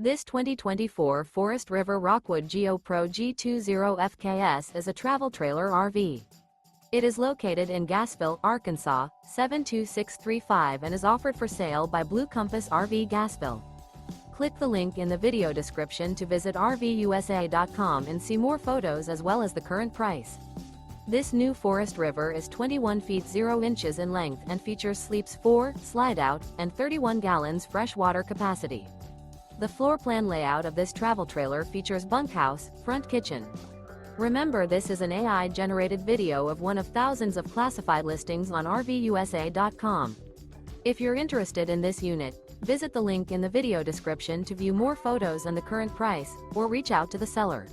This 2024 Forest River Rockwood Geo Pro G20 FKS is a travel trailer RV. It is located in Gassville, Arkansas, 72635 and is offered for sale by Blue Compass RV Gassville. Click the link in the video description to visit RVUSA.com and see more photos as well as the current price. This new Forest River is 21 feet 0 inches in length and features sleeps 4, slide-out, and 31 gallons fresh water capacity. The floor plan layout of this travel trailer features bunkhouse, front kitchen. Remember, this is an AI-generated video of one of thousands of classified listings on RVUSA.com. If you're interested in this unit, visit the link in the video description to view more photos and the current price, or reach out to the seller.